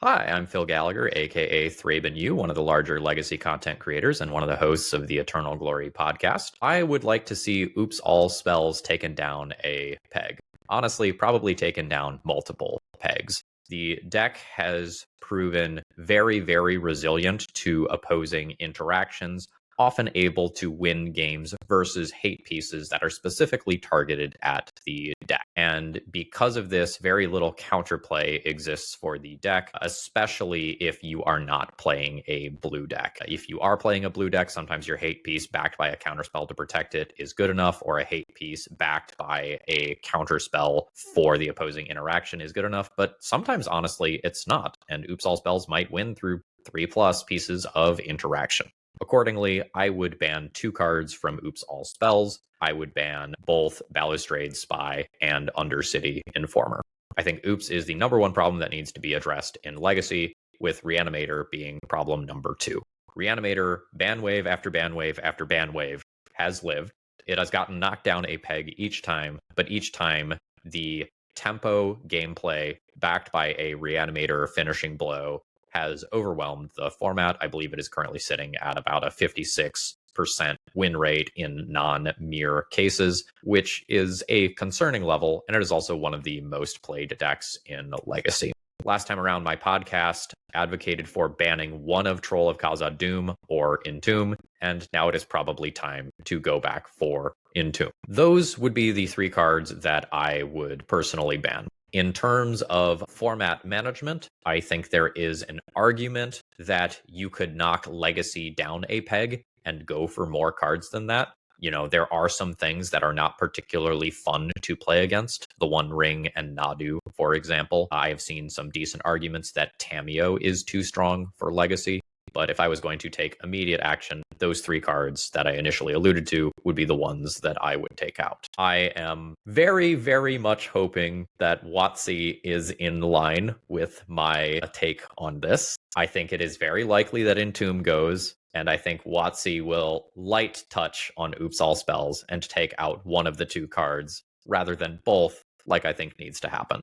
Hi, I'm Phil Gallagher, aka Thraben U, one of the larger legacy content creators and one of the hosts of the Eternal Glory podcast. I would like to see Oops All Spells taken down a peg. Honestly, probably taken down multiple pegs. The deck has proven very, very resilient to opposing interactions, often able to win games versus hate pieces that are specifically targeted at the deck. And because of this, very little counterplay exists for the deck, especially if you are not playing a blue deck. If you are playing a blue deck, sometimes your hate piece backed by a counterspell to protect it is good enough, or a hate piece backed by a counterspell for the opposing interaction is good enough. But sometimes, honestly, it's not. And Oops All Spells might win through 3+ pieces of interaction. Accordingly, I would ban 2 cards from Oops All Spells. I would ban both Balustrade Spy and Undercity Informer. I think Oops is the number 1 problem that needs to be addressed in Legacy, with Reanimator being problem number 2. Reanimator, ban wave after ban wave after ban wave, has lived. It has gotten knocked down a peg each time, but each time the tempo gameplay backed by a Reanimator finishing blow has overwhelmed the format. I believe it is currently sitting at about a 56% win rate in non-mirror cases, which is a concerning level, and it is also one of the most played decks in Legacy. Last time around, my podcast advocated for banning one of Troll of Khazad Doom or Entomb, and now it is probably time to go back for Entomb. Those would be the 3 cards that I would personally ban. In terms of format management, I think there is an argument that you could knock Legacy down a peg and go for more cards than that. You know, there are some things that are not particularly fun to play against. The One Ring and Nadu, for example. I have seen some decent arguments that Tamiyo is too strong for Legacy. But if I was going to take immediate action, those 3 cards that I initially alluded to would be the ones that I would take out. I am very, very much hoping that WotC is in line with my take on this. I think it is very likely that Entomb goes, and I think WotC will light touch on Oops All Spells and take out one of the 2 cards rather than both, like I think needs to happen.